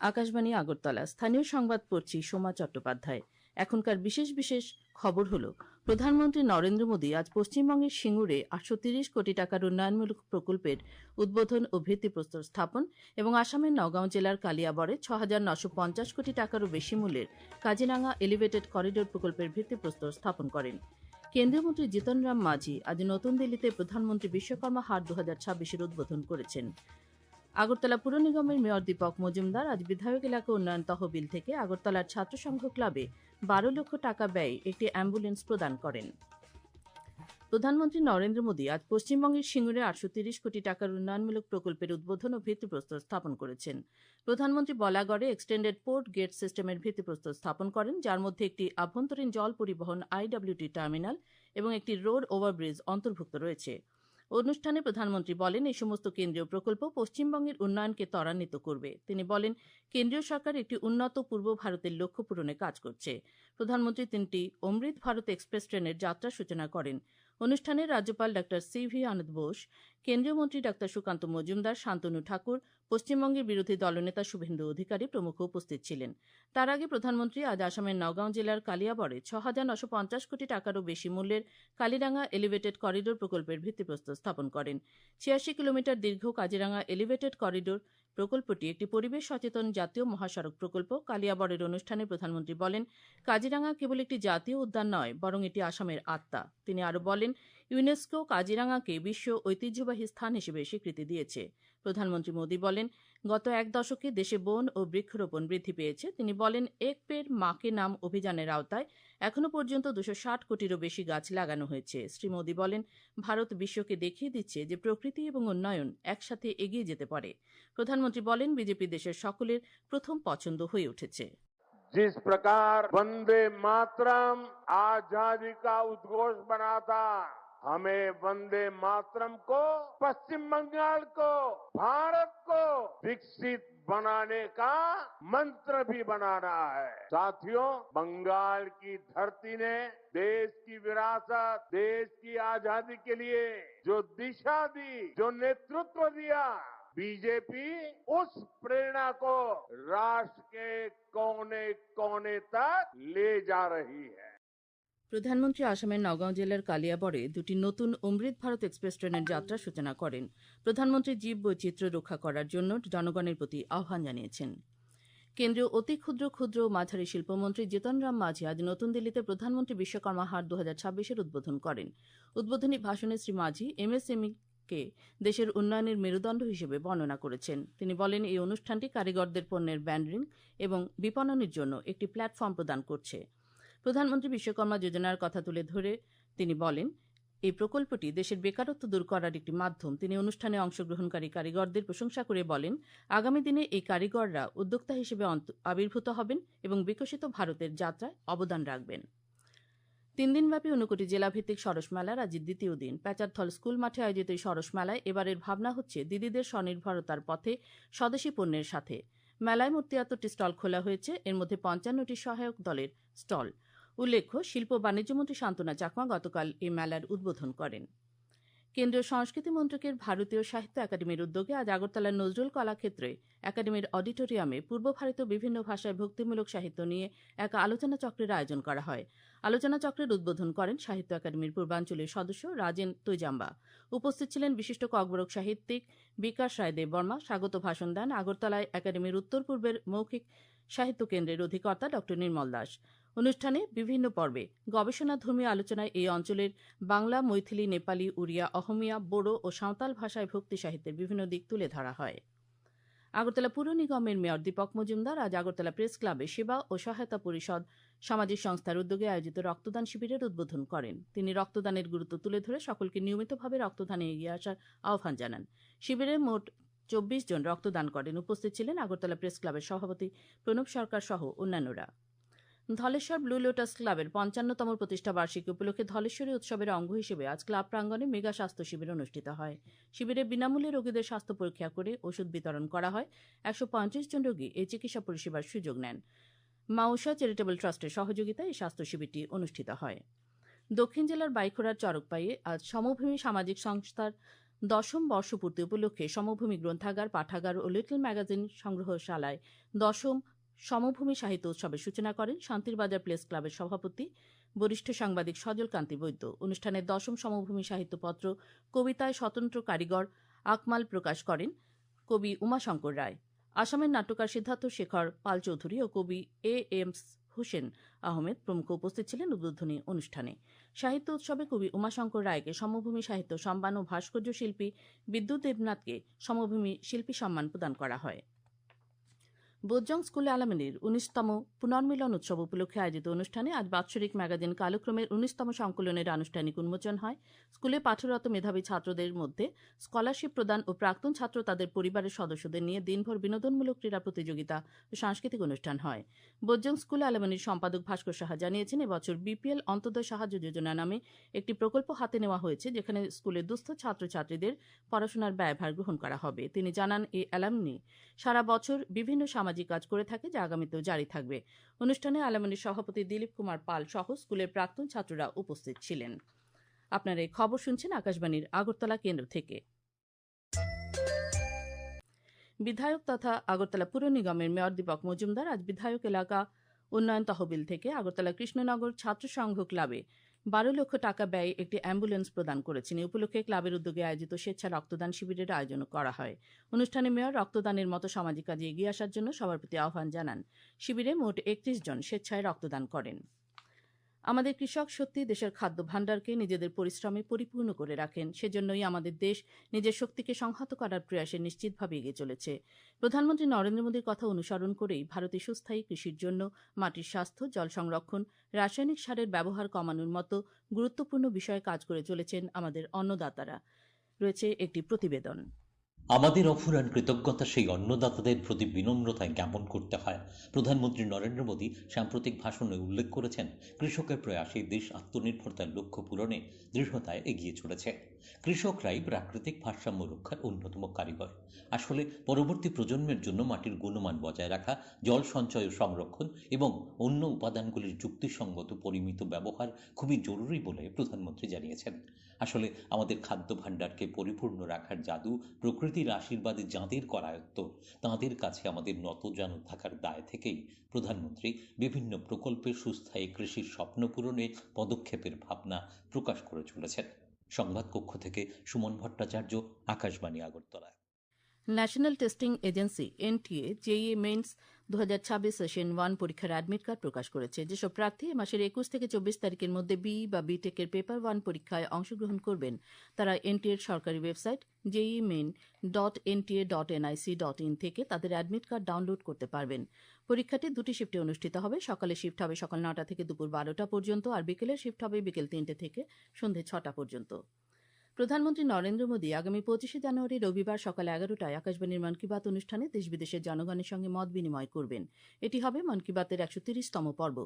আকাশবাণী আগরতলা। স্থানীয় সংবাদ পড়ছি সোমা চট্টোপাধ্যায়। এখনকার বিশেষ বিশেষ খবর হল, প্রধানমন্ত্রী নরেন্দ্র মোদী আজ পশ্চিমবঙ্গের সিঙ্গুরে 830 কোটি টাকার উন্নয়নমূলক প্রকল্পের উদ্বোধন ও ভিত্তিপ্রস্তর স্থাপন এবং আসামের নগাঁও জেলার কালিয়াবরে 6,950 কোটি টাকারও বেশি মূল্যের কাজিরাঙ্গা এলিভেটেড করিডোর প্রকল্পের ভিত্তিপ্রস্তর স্থাপন করেন। কেন্দ্রীয় মন্ত্রী জিতন রাম মাঝি আজ নতুন দিল্লিতে প্রধানমন্ত্রী বিশ্বকর্মা হাট 2026-এর উদ্বোধন করেছেন। আগরতলা পুর নিগমের মেয়র দীপক মজুমদার আজ বিধায়ক এলাকা উন্নয়ন তহবিল থেকে আগরতলার ছাত্র সংঘ ক্লাবে 12 লক্ষ টাকা ব্যয়ে একটি অ্যাম্বুলেন্স প্রদান করেন। প্রধানমন্ত্রী নরেন্দ্র মোদী আজ পশ্চিমবঙ্গের সিঙ্গুরে 830 কোটি টাকার উন্নয়নমূলক প্রকল্পের উদ্বোধন ও ভিত্তিপ্রস্তর স্থাপন করেছেন। প্রধানমন্ত্রী বলাগড়ে এক্সটেন্ডেড পোর্ট গেট সিস্টেমের ভিত্তিপ্রস্তর স্থাপন করেন, যার মধ্যে একটি আভ্যন্তরীণ জল পরিবহন আইডব্লিউটি টার্মিনাল এবং একটি রোড ওভারব্রিজ অন্তর্ভুক্ত রয়েছে। অনুষ্ঠানে প্রধানমন্ত্রী বলেন, এই সমস্ত কেন্দ্রীয় প্রকল্প পশ্চিমবঙ্গের উন্নয়নকে ত্বরান্বিত করবে। তিনি বলেন, কেন্দ্রীয় সরকার একটি উন্নত পূর্ব ভারতের লক্ষ্য পূরণে কাজ করছে। প্রধানমন্ত্রী 3টি অমৃত ভারত এক্সপ্রেস ট্রেনের যাত্রার সূচনা করেন। অনুষ্ঠানে রাজ্যপাল ডা সিভি আনন্দ বোস, কেন্দ্রীয় মন্ত্রী ডা সুকান্ত মজুমদার, শান্তনু ঠাকুর, পশ্চিমবঙ্গের বিরোধী দলনেতা শুভেন্দু অধিকারী প্রমুখ উপস্থিত ছিলেন। তার আগে প্রধানমন্ত্রী আজ আসামের নগাঁও জেলার কালিয়াবরে 6,950 কোটি টাকারও বেশি মূল্যের কাজিরাঙ্গা এলিভেটেড করিডোর প্রকল্পের ভিত্তিপ্রস্তর স্থাপন করেন। 86 কিলোমিটার দীর্ঘ কাজিরাঙ্গা এলিভেটেড করিডোর প্রকল্পটি একটি পরিবেশ সচেতন জাতীয় মহাসড়ক প্রকল্প। কালিয়াবরের অনুষ্ঠানে প্রধানমন্ত্রী বলেন, কাজিরাঙ্গা কেবল একটি জাতীয় উদ্যান নয়, বরং এটি আসামের আত্মা। তিনি আরও বলেন, ইউনেস্কো কাজিরাঙ্গাকে বিশ্ব ঐতিহ্যবাহী স্থান হিসেবে স্বীকৃতি দিয়েছে। প্রধানমন্ত্রী মোদী বলেন, গত এক দশকে দেশে বন ও বৃক্ষরোপণ বৃদ্ধি পেয়েছে। তিনি বলেন, এক পেড় মাকে নাম অভিযানের আওতায় এখনও পর্যন্ত 260 কোটিরও বেশি গাছ লাগানো হয়েছে। শ্রী মোদী বলেন, ভারত বিশ্বকে দেখিয়ে দিচ্ছে যে প্রকৃতি এবং উন্নয়ন একসাথে এগিয়ে যেতে পারে। প্রধানমন্ত্রী বলেন, বিজেপি দেশের সকলের প্রথম পছন্দ হয়ে উঠেছে। जिस प्रकार वंदे मातरम आजादी का उद्घोष बना था, हमें वंदे मातरम को पश्चिम बंगाल को भारत को विकसित बनाने का मंत्र भी बनाना है। साथियों, बंगाल की धरती ने देश की विरासत, देश की आजादी के लिए जो दिशा दी, जो नेतृत्व दिया, बीजेपी उस प्रेरणा को राष्ट्र के कोने कोने तक ले जा रही है। প্রধানমন্ত্রী আসামের নগাঁও জেলার কালিয়াবরে 2টি নতুন অমৃত ভারত এক্সপ্রেস ট্রেনের যাত্রার সূচনা করেন। প্রধানমন্ত্রী জীব বৈচিত্র্য রক্ষা করার জন্য জনগণের প্রতি আহ্বান জানিয়েছেন। কেন্দ্রীয় অতি ক্ষুদ্র ক্ষুদ্র ও মাঝারি শিল্পমন্ত্রী জিতন রাম মাঝি আজ নতুন দিল্লিতে প্রধানমন্ত্রী বিশ্বকর্মা হাট 2026-এর উদ্বোধন করেন। উদ্বোধনী ভাষণে শ্রী মাঝি এমএসএমই কে দেশের উন্নয়নের মেরুদণ্ড হিসেবে বর্ণনা করেছেন। তিনি বলেন, এই অনুষ্ঠানটি কারিগরদের পণ্যের ব্র্যান্ডিং এবং বিপণনের জন্য একটি প্ল্যাটফর্ম প্রদান করছে। প্রধানমন্ত্রী বিশ্বকর্মা যোজনার কথা তুলে ধরে তিনি বলেন, এই প্রকল্পটি দেশের বেকারত্ব দূর করার একটি মাধ্যম। তিনি অনুষ্ঠানে অংশগ্রহণকারী কারিগরদের প্রশংসা করে বলেন, আগামী দিনে এই কারিগররা উদ্যোক্তা হিসেবে আবির্ভূত হবেন এবং বিকশিত ভারতের যাত্রায় অবদান রাখবেন। 3 দিনব্যাপী 59 জেলাভিত্তিক সরস মেলার আজ দ্বিতীয় দিন। প্যাচারথল স্কুল মাঠে আয়োজিত এই সরস মেলায় এবারের ভাবনা হচ্ছে দিদিদের স্বনির্ভরতার পথে স্বদেশী পণ্যের সাথে। মেলায় মোট 73টি স্টল খোলা হয়েছে, এর মধ্যে 55টি সহায়ক দলের স্টল। উল্লেখ্য, শিল্প বাণিজ্যমন্ত্রী শান্তনা চাকমা গতকাল এই মেলার উদ্বোধন করেন। কেন্দ্রীয় সংস্কৃতি মন্ত্রকের ভারতীয় সাহিত্য একাডেমির উদ্যোগে আজ আগরতলার নজরুল কলাক্ষেত্রে একাডেমির অডিটোরিয়ামে পূর্ব ভারতীয় বিভিন্ন ভাষায় ভক্তিমূলক সাহিত্য নিয়ে এক আলোচনা চক্রের আয়োজন করা হয়। আলোচনা চক্রের উদ্বোধন করেন সাহিত্য একাডেমির পূর্বাঞ্চলীয় সদস্য রাজেন তৈজাম্বা। উপস্থিত ছিলেন বিশিষ্ট ককবরক সাহিত্যিক বিকাশ রায় দেববর্মা। স্বাগত ভাষণ দেন আগরতলায় একাডেমির উত্তর পূর্বের মৌখিক সাহিত্য কেন্দ্রের অধিকর্তা ড নির্মল দাস। অনুষ্ঠানে বিভিন্ন পর্বে গবেষণাধর্মী আলোচনায় এই অঞ্চলের বাংলা, মৈথিলি, নেপালি, উড়িয়া, অহমিয়া, বোডো ও সাঁওতাল ভাষায় ভক্তি সাহিত্যের বিভিন্ন দিক তুলে ধরা হয়। আগরতলা পুর নিগমের মেয়র দীপক মজুমদার আজ আগরতলা প্রেস ক্লাবে সেবা ও সহায়তা পরিষদ সামাজিক সংস্থার উদ্যোগে আয়োজিত রক্তদান শিবিরের উদ্বোধন করেন। তিনি রক্তদানের গুরুত্ব তুলে ধরে সকলকে নিয়মিতভাবে রক্তদানে এগিয়ে আসার আহ্বান জানান। শিবিরে মোট 24 জন রক্তদান করেন। উপস্থিত ছিলেন আগরতলা প্রেস ক্লাবের সভাপতি প্রণব সরকার সহ অন্যান্যরা। ধলেশ্বর ব্লু লোটাস ক্লাবের 55তম প্রতিষ্ঠা বার্ষিকী উপলক্ষে ধলেশ্বরী উৎসবের অঙ্গ হিসেবে আজ ক্লাব প্রাঙ্গণে মেগা স্বাস্থ্য শিবির অনুষ্ঠিত হয়। শিবিরে বিনামূল্যে রোগীদের স্বাস্থ্য পরীক্ষা করে ওষুধ বিতরণ করা হয়। 135 জন রোগী এই চিকিৎসা পরিষেবার সুযোগ নেন। মাউসা চ্যারিটেবল ট্রাস্টের সহযোগিতায় এই স্বাস্থ্য শিবিরটি অনুষ্ঠিত হয়। দক্ষিণ জেলার বাইখোড়ার চরকপাইয়ে আজ সমভূমি সামাজিক সংস্থার দশম বর্ষপূর্তি উপলক্ষে সমভূমি গ্রন্থাগার, পাঠাগার ও লিটল ম্যাগাজিন সংগ্রহশালায় দশম সমভূমি সাহিত্য উৎসবের সূচনা করেন শান্তিরবাজার প্রেস ক্লাবের সভাপতি বরিষ্ঠ সাংবাদিক সজল কান্তি বৈদ্য। অনুষ্ঠানে দশম সমভূমি সাহিত্যপত্র কবিতায় স্বতন্ত্র কারিগর আকমাল প্রকাশ করেন কবি উমাশঙ্কর রায়। আসামের নাট্যকার সিদ্ধার্থ শেখর পাল চৌধুরী ও কবি এম হুসেন আহমেদ প্রমুখ উপস্থিত ছিলেন উদ্বোধনী অনুষ্ঠানে। সাহিত্য উৎসবে কবি উমাশঙ্কর রায়কে সমভূমি সাহিত্য সম্মান ও ভাস্কর্য শিল্পী বিদ্যুৎ দেবনাথকে সমভূমি শিল্পী সম্মান প্রদান করা হয়। বোজ্জং স্কুল অ্যালামনির 19তম পুনর্মিলন উৎসব উপলক্ষে আয়োজিত অনুষ্ঠানে আজ বাৎসরিক ম্যাগাজিন কালক্রমের 19তম সংকলনের আনুষ্ঠানিক উন্মোচন হয়। স্কুলে পাঠরত মেধাবী ছাত্রদের মধ্যে স্কলারশিপ প্রদান ও প্রাক্তন ছাত্র তাদের পরিবারের সদস্যদের নিয়ে দিনভর বিনোদনমূলক ক্রীড়া প্রতিযোগিতা ও সাংস্কৃতিক অনুষ্ঠান হয়। বোজ্জং স্কুল অ্যালামনির সম্পাদক ভাস্কর সাহা জানিয়েছেন, এবছর বিপিএল অন্তোদয় সাহায্য যোজনা নামে একটি প্রকল্প হাতে নেওয়া হয়েছে, যেখানে স্কুলের দুস্থ ছাত্রছাত্রীদের পড়াশোনার ব্যয়ভার গ্রহণ করা হবে। তিনি জানান, এই অ্যালামনি সারা বছর বিভিন্ন সামাজিক কাজ করে থাকে, যা আগামীতেও জারি থাকবে। অনুষ্ঠানে অ্যালামনির সভাপতি দিলীপ কুমার পাল সহ স্কুলের প্রাক্তন ছাত্ররা উপস্থিত ছিলেন। আপনারা এই খবর শুনছেন আকাশবাণীর আগরতলা কেন্দ্র থেকে। বিধায়ক তথা আগরতলা পুর নিগমের মেয়র দীপক মজুমদার আজ বিধায়ক এলাকা উন্নয়ন তহবিল থেকে আগরতলা কৃষ্ণনগর ছাত্র সংঘ ক্লাবে 12 লক্ষ টাকা ব্যয়ে একটি অ্যাম্বুলেন্স প্রদান করেছেন। এই উপলক্ষে ক্লাবের উদ্যোগে আয়োজিত স্বেচ্ছা রক্তদান শিবিরের আয়োজন করা হয়। অনুষ্ঠানে মেয়র রক্তদানের মতো সামাজিক কাজে এগিয়ে আসার জন্য সবার প্রতি আহ্বান জানান। শিবিরে মোট 31 জন স্বেচ্ছায় রক্তদান করেন। আমাদের কৃষক সত্যি দেশের খাদ্য ভাণ্ডারকে নিজেদের পরিশ্রমে পরিপূর্ণ করে রাখেন। সেজন্যই আমাদের দেশ নিজের শক্তিকে সংহত করার প্রয়াসে নিশ্চিতভাবে এগিয়ে চলেছে। প্রধানমন্ত্রী নরেন্দ্র মোদীর কথা অনুসরণ করেই ভারতে সুস্থায়ী কৃষির জন্য মাটির স্বাস্থ্য, জল সংরক্ষণ, রাসায়নিক সারের ব্যবহার কমানোর মতো গুরুত্বপূর্ণ বিষয়ে কাজ করে চলেছেন আমাদের অন্নদাতারা। রয়েছে একটি প্রতিবেদন। আমাদের অফুরান কৃতজ্ঞতা সেই অন্নদাতাদের প্রতি বিনম্রতায় জ্ঞাপন করতে হয়। প্রধানমন্ত্রী নরেন্দ্র মোদী সাম্প্রতিক ভাষণে উল্লেখ করেছেন, কৃষকের প্রয়াসে দেশ আত্মনির্ভরতার লক্ষ্য পূরণে দৃঢ়তায় এগিয়ে চলেছে। কৃষকরাই প্রাকৃতিক ভারসাম্য রক্ষার অন্যতম কারিগর। আসলে পরবর্তী প্রজন্মের জন্য মাটির গুণমান বজায় রাখা, জল সঞ্চয় ও সংরক্ষণ এবং অন্য উপাদানগুলির যুক্তিসঙ্গত পরিমিত ব্যবহার খুবই জরুরি বলে প্রধানমন্ত্রী জানিয়েছেন। আসলে আমাদের খাদ্য ভাণ্ডারকে পরিপূর্ণ রাখার জাদু প্রকৃতির আশীর্বাদে যাঁদের করায়ত্ত, তাঁদের কাছে আমাদের নতজানু থাকার দায় থেকেই প্রধানমন্ত্রী বিভিন্ন প্রকল্পে সুস্থায়ী কৃষির স্বপ্ন পূরণে পদক্ষেপের ভাবনা প্রকাশ করে চলেছেন। সংবাদ কক্ষ থেকে Suman Bhattacharya, Akashvani Agartala. National testing agency NTA JEE means 2026 session 1 পরীক্ষার অ্যাডমিট কার্ড প্রকাশ করেছে। যেসব প্রার্থী মাসের 21 থেকে 24 তারিখের মধ্যে বিই বা বিটেকের পেপার 1 পরীক্ষায় অংশগ্রহণ করবেন, তারা এনটিএর সরকারি ওয়েবসাইট jeimain.nta.nic.in থেকে তাদের অ্যাডমিট কার্ড ডাউনলোড করতে পারবেন। পরীক্ষাটি 2টি শিফটে অনুষ্ঠিত হবে। সকালের শিফট হবে সকাল 9টা থেকে দুপুর 12টা পর্যন্ত, আর বিকেলের শিফট হবে বিকেল 3টে থেকে সন্ধে 6টা পর্যন্ত। প্রধানমন্ত্রী নরেন্দ্র মোদী আগামী 25শে জানুয়ারি রবিবার সকাল 11টায় আকাশবাণীর মন কি বাত অনুষ্ঠানে দেশ বিদেশের জনগণের সঙ্গে মত বিনিময় করবেন। এটি হবে মন কি বাতের 130তম পর্ব।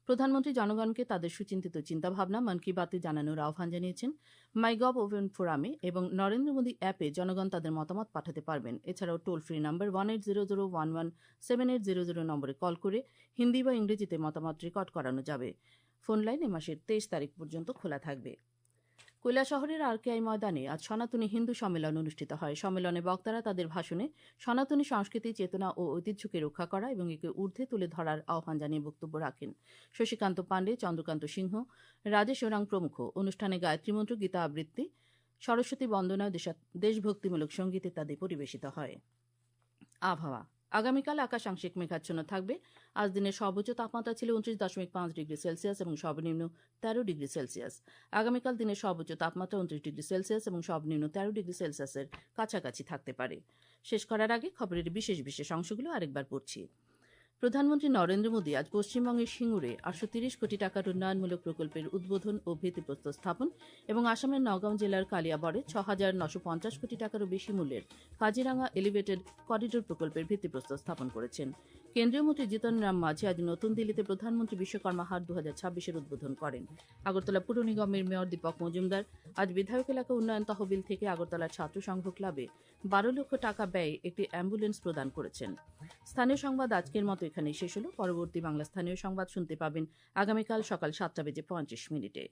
প্রধানমন্ত্রী জনগণকে তাদের সুচিন্তিত চিন্তাভাবনা মন কি বাতে জানানোর আহ্বান জানিয়েছেন। মাইগভ ওপেন ফোরামে এবং নরেন্দ্র মোদী অ্যাপে জনগণ তাদের মতামত পাঠাতে পারবেন। এছাড়াও টোল ফ্রি নম্বর 1800117800 নম্বরে কল করে হিন্দি বা ইংরেজিতে মতামত রেকর্ড করানো যাবে। ফোন লাইন এ মাসের 23 তারিখ পর্যন্ত খোলা থাকবে। কৈলাসহরের আরকেআই ময়দানে আজ সনাতনী হিন্দু সম্মেলন অনুষ্ঠিত হয়। সম্মেলনে বক্তারা তাদের ভাষণে সনাতনী সংস্কৃতি, চেতনা ও ঐতিহ্যকে রক্ষা করা এবং একে ঊর্ধ্বে তুলে ধরার আহ্বান জানিয়ে বক্তব্য রাখেন। শশীকান্ত পাণ্ডে, চন্দ্রকান্ত সিংহ, রাজেশ ওরাং প্রমুখ। অনুষ্ঠানে গায়ত্রী মন্ত্র, গীতা আবৃত্তি, সরস্বতী বন্দনা, দেশভক্তিমূলক সঙ্গীত ইত্যাদি পরিবেশিত হয়। আবহাওয়া। আগামীকাল আকাশ আংশিক মেঘাচ্ছন্ন থাকবে। আজ দিনের সর্বোচ্চ তাপমাত্রা ছিল 29.5 ডিগ্রি সেলসিয়াস এবং সর্বনিম্ন 13 ডিগ্রি সেলসিয়াস। আগামীকাল দিনের সর্বোচ্চ তাপমাত্রা 29 ডিগ্রি সেলসিয়াস এবং সর্বনিম্ন 13 ডিগ্রি সেলসিয়াসের কাছাকাছি থাকতে পারে। শেষ করার আগে খবরের বিশেষ বিশেষ অংশগুলো আরেকবার পড়ছি। প্রধানমন্ত্রী নরেন্দ্র মোদী আজ পশ্চিমবঙ্গের সিঙ্গুরে 830 কোটি টাকার উন্নয়নমূলক প্রকল্পের উদ্বোধন ও ভিত্তিপ্রস্তর স্থাপন এবং আসামের নওগাঁও জেলার কালিয়াবরে 6,950 কোটি টাকারও বেশি মূল্যের কাজিরাঙ্গা এলিভেটেড করিডোর প্রকল্পের ভিত্তিপ্রস্তর স্থাপন করেছেন। কেন্দ্রীয় মন্ত্রী জিতন রাম মাঝি আজ নতুন দিল্লিতে প্রধানমন্ত্রী বিশ্বকর্মা হাট 2026-এর উদ্বোধন করেন। আগরতলা পুর নিগমের মেয়র দীপক মজুমদার আজ বিধায়ক এলাকা উন্নয়ন তহবিল থেকে আগরতলার ছাত্র সংঘ ক্লাবে 12 লক্ষ টাকা ব্যয়ে একটি অ্যাম্বুলেন্স প্রদান করেছেন। স্থানীয় সংবাদ আজকের মতো এখানেই শেষ হলো। পরবর্তী বাংলা স্থানীয় সংবাদ শুনতে পাবেন আগামীকাল সকাল 7টা বেজে 35 মিনিটে।